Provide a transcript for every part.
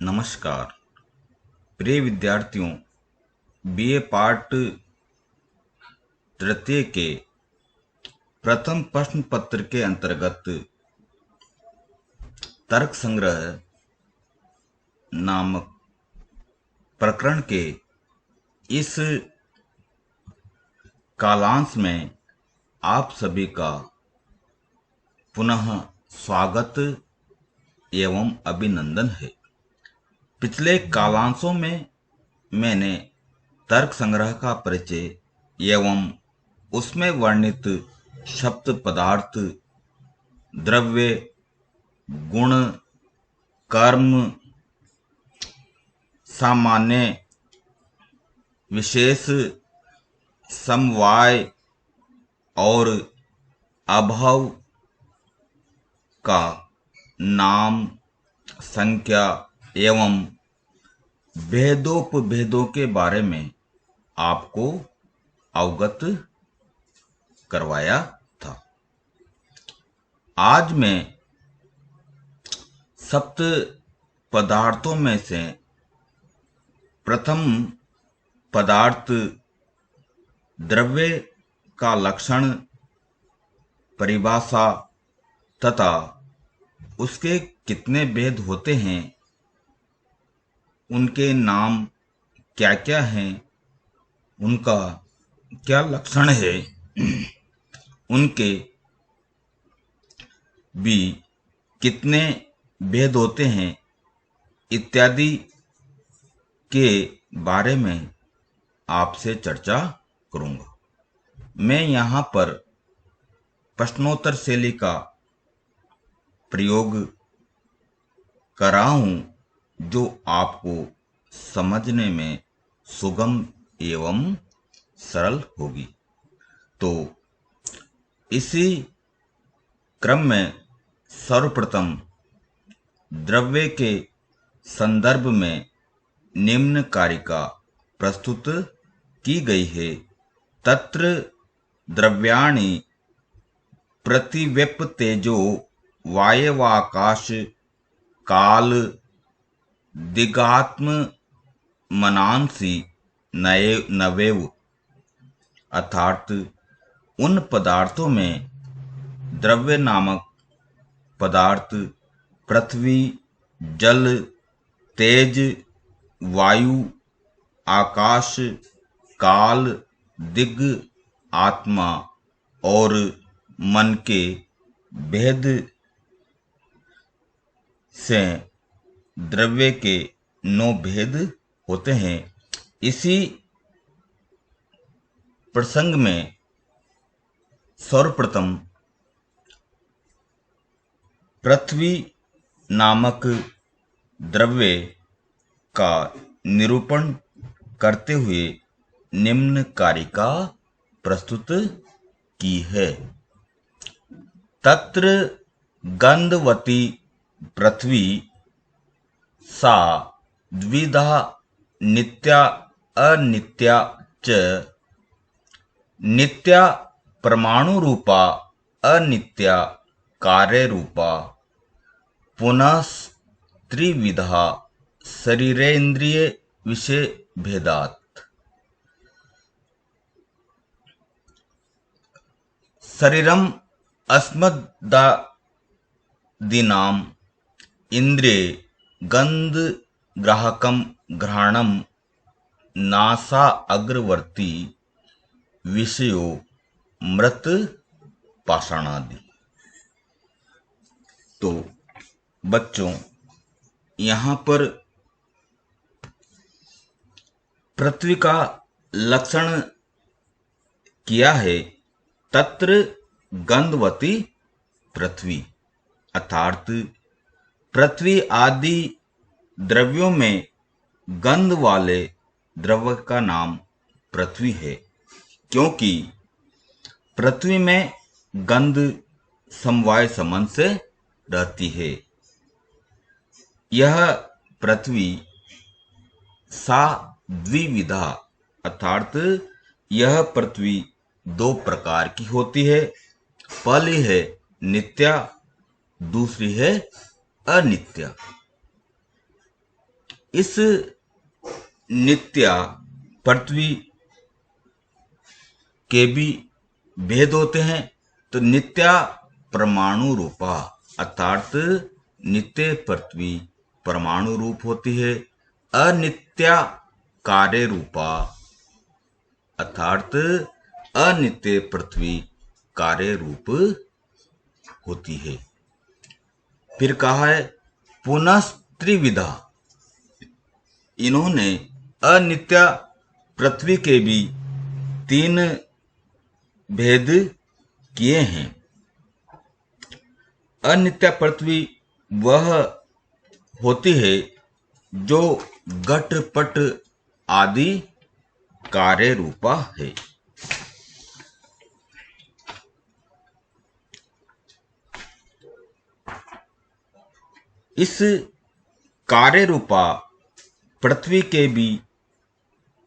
नमस्कार प्रिय विद्यार्थियों। बीए पार्ट तृतीय के प्रथम प्रश्न पत्र के अंतर्गत तर्क संग्रह नामक प्रकरण के इस कालांश में आप सभी का पुनः स्वागत एवं अभिनंदन है। पिछले कालांशों में मैंने तर्क संग्रह का परिचय एवं उसमें वर्णित शब्द, पदार्थ, द्रव्य, गुण, कर्म, सामान्य, विशेष, समवाय और अभाव का नाम, संख्या एवं भेदोपभेदों के बारे में आपको अवगत करवाया था। आज मैं सप्त पदार्थों में से प्रथम पदार्थ द्रव्य का लक्षण, परिभाषा तथा उसके कितने भेद होते हैं, उनके नाम क्या क्या हैं, उनका क्या लक्षण है, उनके भी कितने भेद होते हैं इत्यादि के बारे में आपसे चर्चा करूंगा। मैं यहाँ पर प्रश्नोत्तर शैली का प्रयोग कर रहा हूं जो आपको समझने में सुगम एवं सरल होगी। तो इसी क्रम में सर्वप्रथम द्रव्य के संदर्भ में निम्न कारिका प्रस्तुत की गई है। तत्र द्रव्याणि प्रतिव्यपतेजो वायवाकाश काल दिगात्म मनांसी नवेव, अर्थात उन पदार्थों में द्रव्य नामक पदार्थ पृथ्वी, जल, तेज, वायु, आकाश, काल, दिग, आत्मा और मन के भेद से द्रव्य के 9 भेद होते हैं। इसी प्रसंग में सर्वप्रथम पृथ्वी नामक द्रव्य का निरूपण करते हुए निम्न कारिका प्रस्तुत की है। तत्र गंधवती पृथ्वी सा द्विधा नित्या अनित्या च, नित्या परमाणु रूपा, अनित्या कार्य रूपा, पुनः त्रिविधा शरीरेन्द्रिय विषय भेदात्। शरीरम अस्मदादीनाम इंद्रिय गंध ग्राहकम घ्राणम नासा अग्रवर्ती विषयो मृत पाषाणादि। तो बच्चों, यहाँ पर पृथ्वी का लक्षण किया है। तत्र गंधवती पृथ्वी, अर्थात पृथ्वी आदि द्रव्यों में गंध वाले द्रव्य का नाम पृथ्वी है, क्योंकि पृथ्वी में गंध समवाय संबंध से रहती है। यह पृथ्वी सा द्विविधा, अर्थात यह पृथ्वी 2 प्रकार की होती है। पहली है नित्या, दूसरी है अनित्या। इस नित्या पृथ्वी के भी भेद होते हैं। तो नित्या परमाणु रूपा, अर्थात नित्य पृथ्वी परमाणु रूप होती है। अनित्या कार्य रूपा, अर्थात अनित्य पृथ्वी कार्य रूप होती है। फिर कहा है पुनः त्रिविधा, इन्होंने अनित्या पृथ्वी के भी 3 भेद किए हैं। अनित्या पृथ्वी वह होती है जो घट पट आदि कार्य रूपा है। इस कार्य रूपा पृथ्वी के भी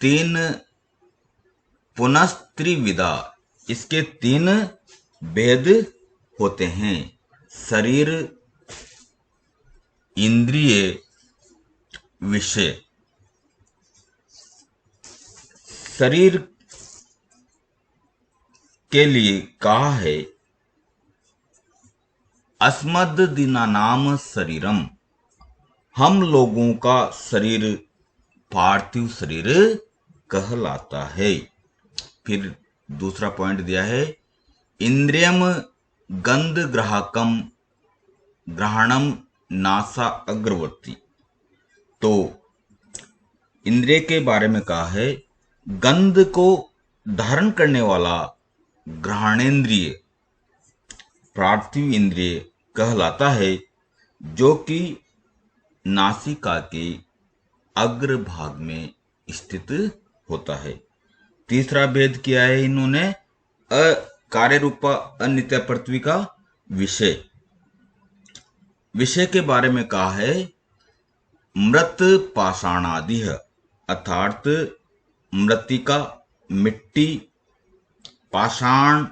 3 पुनः त्रिविधा, इसके 3 भेद होते हैं। शरीर, इंद्रिय, विषय। शरीर के लिए कहा है अस्मद् दीनानाम शरीरम, हम लोगों का शरीर पार्थिव शरीर कहलाता है। फिर दूसरा पॉइंट दिया है इंद्रियम गंध ग्राहकम ग्रहणम नासा अग्रवर्ती। तो इंद्रिय के बारे में कहा है गंध को धारण करने वाला ग्रहणेन्द्रिय पार्थिव इंद्रिय कहलाता है, जो कि नासिका के अग्र भाग में स्थित होता है। तीसरा भेद किया है इन्होंने कार्य रूपा अनित्य पृथ्वी का विषय। विषय के बारे में कहा है मृत पाषाणादि, अर्थात मृत्तिका, मिट्टी, पाषाण,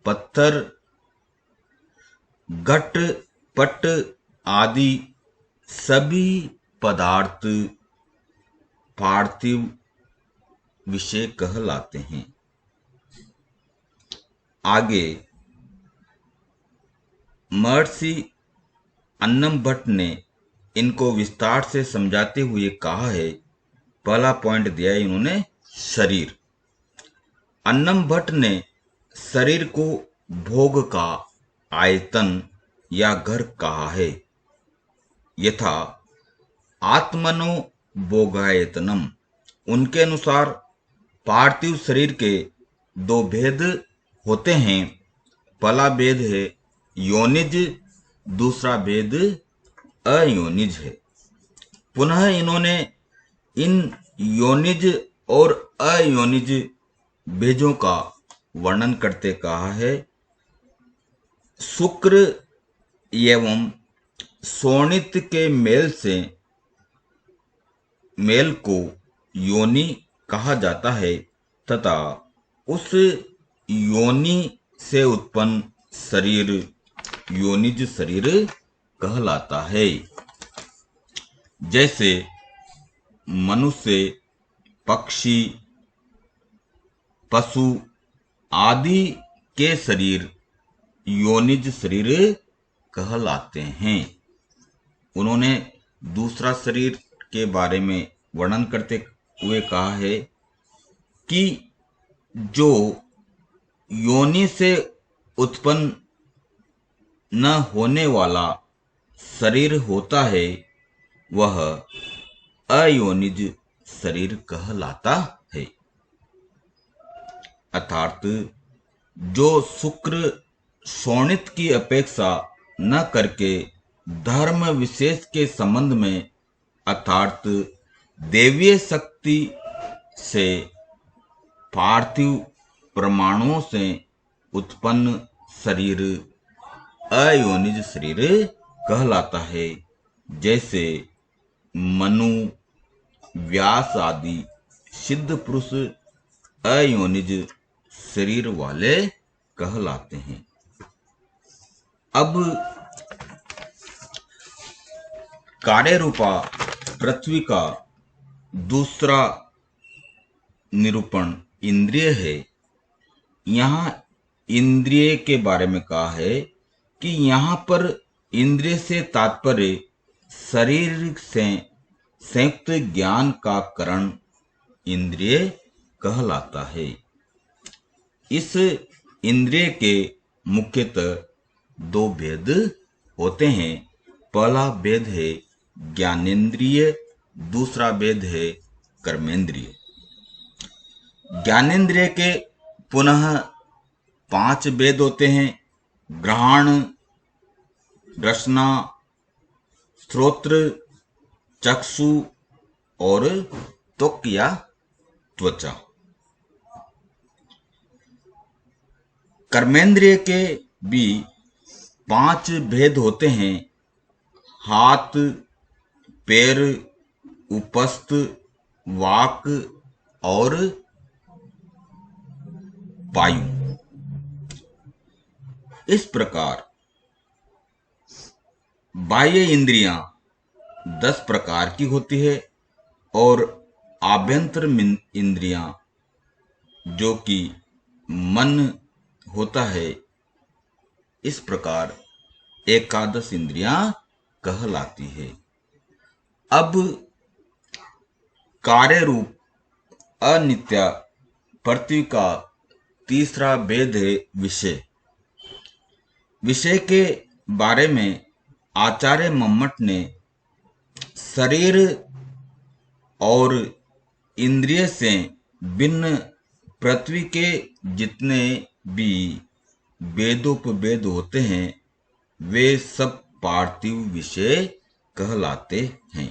पत्थर, घट पट आदि सभी पदार्थ पार्थिव विषय कहलाते हैं। आगे महर्षि अन्नम भट्ट ने इनको विस्तार से समझाते हुए कहा है, पहला पॉइंट दिया है इन्होंने शरीर। अन्नम भट्ट ने शरीर को भोग का आयतन या घर कहा है। यथा आत्मनो भोगायतनम, उनके अनुसार पार्थिव शरीर के 2 भेद होते हैं। पहला भेद है योनिज, दूसरा भेद अयोनिज है। पुनः इन्होंने इन योनिज और अयोनिज भेदों का वर्णन करते कहा है शुक्र एवं शोणित के मेल को योनि कहा जाता है तथा उस योनि से उत्पन्न शरीर योनिज शरीर कहलाता है। जैसे मनुष्य, पक्षी, पशु आदि के शरीर योनिज शरीर कहलाते हैं। उन्होंने दूसरा शरीर के बारे में वर्णन करते हुए कहा है कि जो योनि से उत्पन्न न होने वाला शरीर होता है वह अयोनिज शरीर कहलाता है। अर्थात जो शुक्र शोणित की अपेक्षा न करके धर्म विशेष के संबंध में अर्थात देवीय शक्ति से पार्थिव परमाणुओं से उत्पन्न शरीर अयोनिज शरीर कहलाता है। जैसे मनु, व्यास आदि सिद्ध पुरुष अयोनिज शरीर वाले कहलाते हैं। अब कार्य रूपा पृथ्वी का दूसरा निरूपण इंद्रिय है। यहाँ इंद्रिय के बारे में कहा है कि यहाँ पर इंद्रिय से तात्पर्य शरीर से संयुक्त ज्ञान का करण इंद्रिय कहलाता है। इस इंद्रिय के मुख्यतः दो भेद होते हैं। पहला भेद है ज्ञानेंद्रिय, दूसरा भेद है कर्मेंद्रिय। ज्ञानेंद्रिय के पुनः 5 भेद होते हैं: घ्राण, रसना, श्रोत्र, चक्षु और त्वक या त्वचा। कर्मेंद्रिय के भी 5 भेद होते हैं: हाथ, पैर, उपस्थ, वाक और वायु। इस प्रकार बाह्य इंद्रियां 10 प्रकार की होती है और आभ्यंतर इंद्रियां जो कि मन होता है, इस प्रकार 11 इंद्रियां कहलाती है। अब कार्य रूप अनित्य पृथ्वी का तीसरा भेद है विषय। विषय के बारे में आचार्य मम्मट ने शरीर और इंद्रिय से भिन्न पृथ्वी के जितने भी वेदोपवेद होते हैं वे सब पार्थिव विषय कहलाते हैं।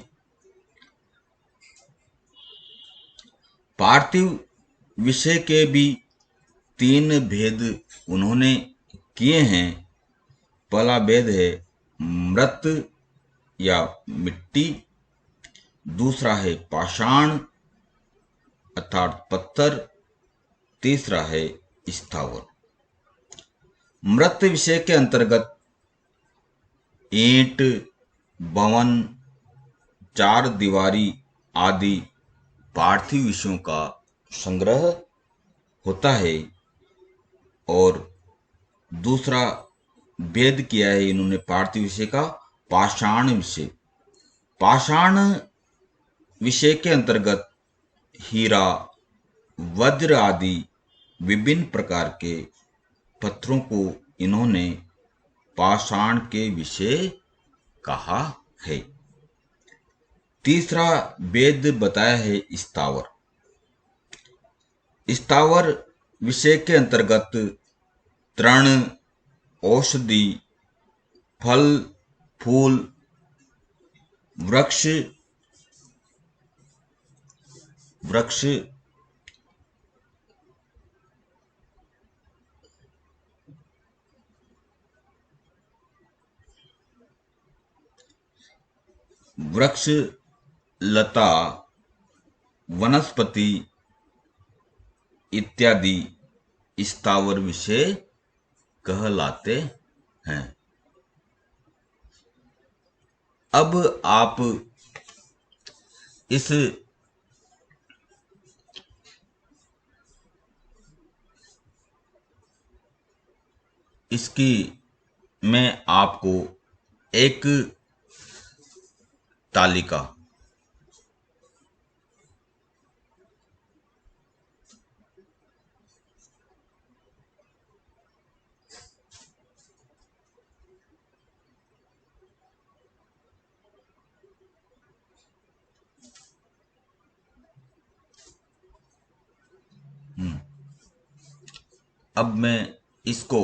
पार्थिव विषय के भी 3 भेद उन्होंने किए हैं। पहला भेद है मृत या मिट्टी, दूसरा है पाषाण अर्थात पत्थर, तीसरा है स्थावर। मृत विषय के अंतर्गत ईंट, भवन, 4 दीवारी आदि पार्थिव विषयों का संग्रह होता है। और दूसरा भेद किया है इन्होंने पार्थिव विषय का पाषाण विषय। पाषाण विषय के अंतर्गत हीरा, वज्र आदि विभिन्न प्रकार के पत्थरों को इन्होंने पाषाण के विषय कहा है। तीसरा भेद बताया है स्थावर। स्थावर विषय के अंतर्गत तृण, औषधि, फल, फूल, वृक्ष वृक्ष, लता, वनस्पति इत्यादि स्थावर विषय कहलाते हैं। अब आप इसकी मैं आपको एक तालिका अब मैं इसको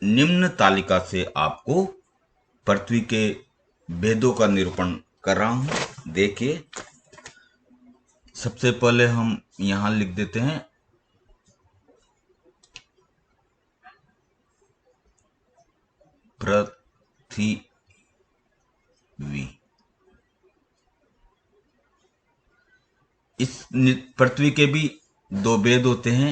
निम्न तालिका से आपको पृथ्वी के भेदों का निरूपण कर रहा हूं। देखिए, सबसे पहले हम यहां लिख देते हैं पृथ्वी। इस पृथ्वी के भी 2 भेद होते हैं: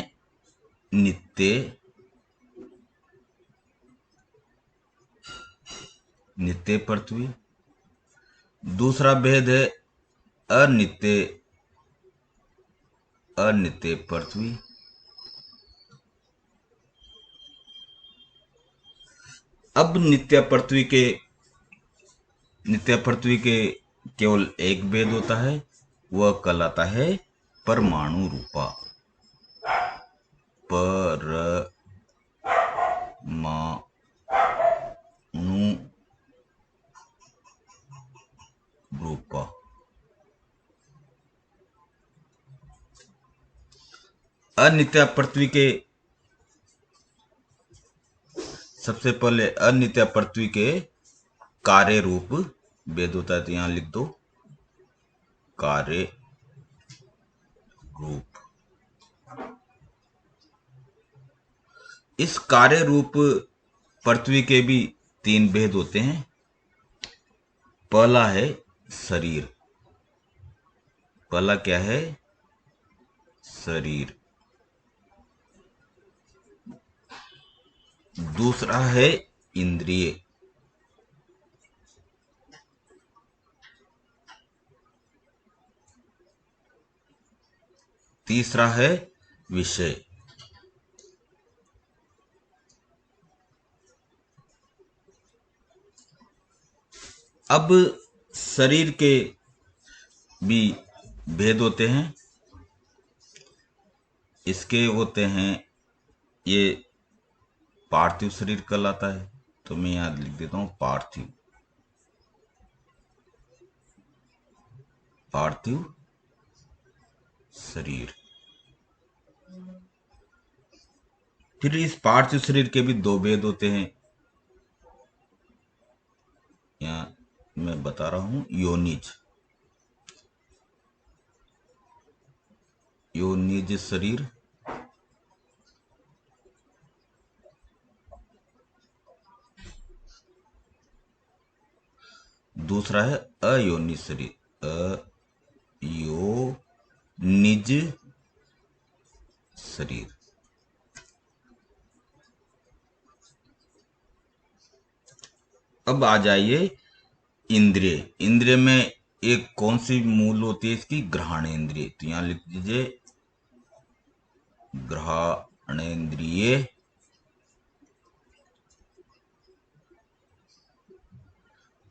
नित्य पृथ्वी। दूसरा भेद है अनित्य अनित्य पृथ्वी। अब नित्य पृथ्वी के केवल एक भेद होता है, वह कहलाता है परमाणु रूपा। परमाणु रूपा। अनित्य पृथ्वी के सबसे पहले अनित्य पृथ्वी के कार्य रूप भेद होता है, तो यहां लिख दो कार्य रूप। इस कार्य रूप पृथ्वी के भी तीन भेद होते हैं। पहला है शरीर। पहला क्या है? शरीर। दूसरा है इंद्रिय। तीसरा है विषय। अब शरीर के भी भेद होते हैं। इसके होते हैं, ये पार्थिव शरीर कहलाता है, तो मैं यहां लिख देता हूं पार्थिव शरीर। फिर इस पार्थिव शरीर के भी दो भेद होते हैं, यहां मैं बता रहा हूं। योनिज शरीर। दूसरा है अयोनिज शरीर। अयोनिज शरीर। अब आ जाइए इंद्रिय। इंद्रिय में एक कौन सी मूल होती है इसकी? घ्राणेन्द्रिय। तो यहां लिख दीजिए घ्राणेन्द्रिय।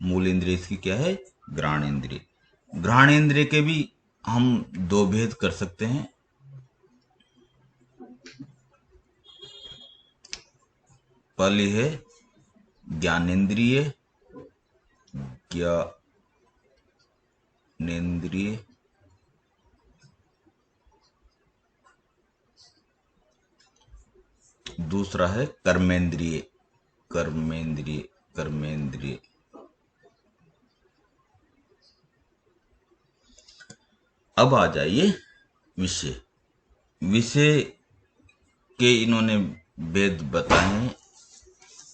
मूल इंद्रिय इसकी क्या है? घ्राणेन्द्रिय। घ्राणेन्द्रिय के भी हम दो भेद कर सकते हैं। पहली है ज्ञानेन्द्रिय। ज्ञानेन्द्रिय। दूसरा है कर्मेंद्रिय। कर्मेंद्रिय। अब आ जाइए विषय। विषय के इन्होंने भेद बताए हैं।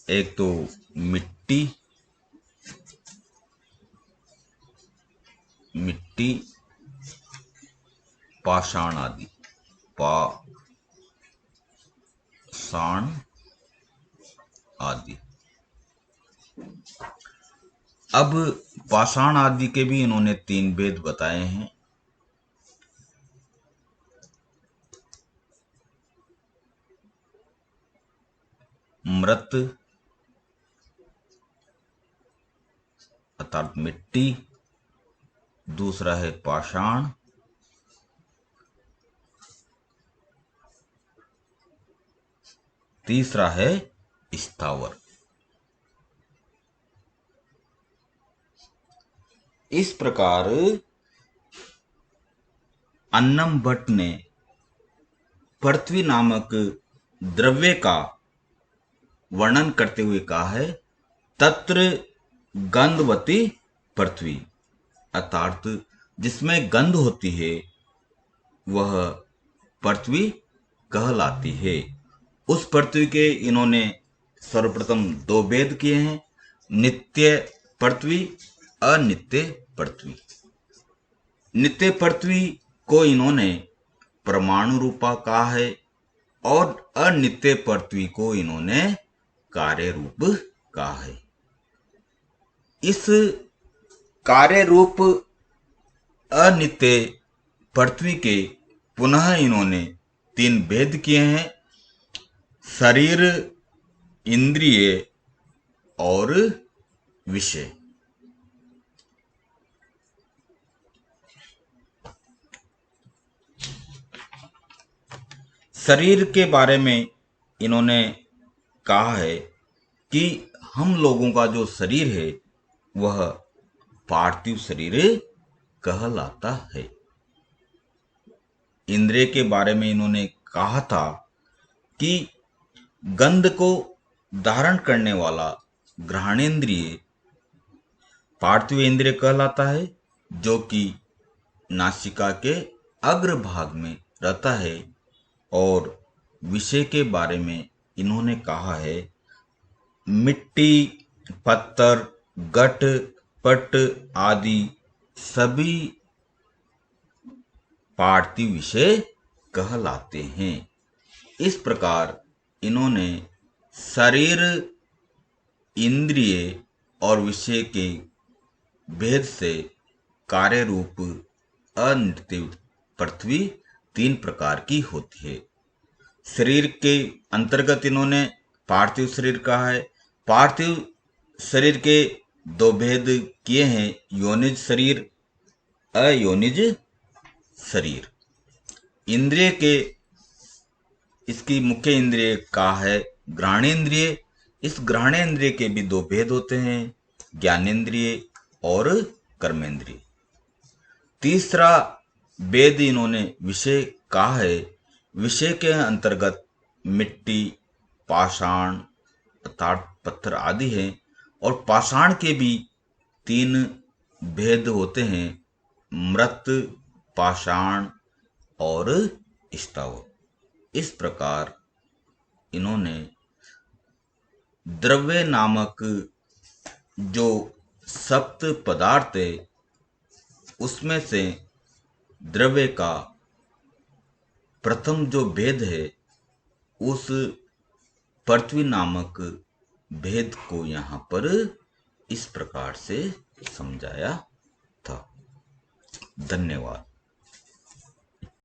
एक तो मिट्टी, पाषाण आदि। पाषाण आदि। अब पाषाण आदि के भी इन्होंने तीन भेद बताए हैं। मृत अर्थात मिट्टी। दूसरा है पाषाण। तीसरा है स्थावर। इस प्रकार अन्नम भट्ट ने पृथ्वी नामक द्रव्य का वर्णन करते हुए कहा है, तत्र गंधवती पृथ्वी, अर्थात जिसमें गंध होती है वह पृथ्वी कहलाती है। उस पृथ्वी के इन्होंने सर्वप्रथम दो भेद किए हैं, नित्य पृथ्वी, अनित्य पृथ्वी। नित्य पृथ्वी को इन्होंने परमाणु रूपा कहा है और अनित्य पृथ्वी को इन्होंने कार्य रूप कहा है। इस कार्य रूप अनित्य पृथ्वी के पुनः इन्होंने 3 भेद किए हैं, शरीर, इंद्रिय और विषय। शरीर के बारे में इन्होंने कहा है कि हम लोगों का जो शरीर है वह पार्थिव शरीर कहलाता है। इंद्रिय के बारे में इन्होंने कहा था कि गंध को धारण करने वाला घ्राणेन्द्रिय पार्थिव इंद्रिय कहलाता है, जो कि नासिका के अग्रभाग में रहता है। और विषय के बारे में इन्होंने कहा है मिट्टी, पत्थर, घट, पट आदि सभी पार्थिव विषय कहलाते हैं। इस प्रकार इन्होंने शरीर, इंद्रिय और विषय के भेद से कार्य रूप अनित्य पृथ्वी 3 प्रकार की होती है। शरीर के अंतर्गत इन्होंने पार्थिव शरीर कहा है। पार्थिव शरीर के 2 भेद किए हैं, योनिज शरीर, अयोनिज शरीर। इंद्रिय के इसकी मुख्य इंद्रिय कहा है घ्राणेन्द्रिय। इस घ्राणेन्द्रिय के भी 2 भेद होते हैं, ज्ञानेन्द्रिय और कर्मेंद्रिय। तीसरा भेद इन्होंने विषय कहा है। विषय के अंतर्गत मिट्टी, पाषाण अर्थात पत्थर आदि हैं, और पाषाण के भी 3 भेद होते हैं, मृत, पाषाण और स्थावर। इस प्रकार इन्होंने द्रव्य नामक जो सप्त पदार्थ है उसमें से द्रव्य का प्रथम जो भेद है उस पृथ्वी नामक भेद को यहाँ पर इस प्रकार से समझाया था। धन्यवाद।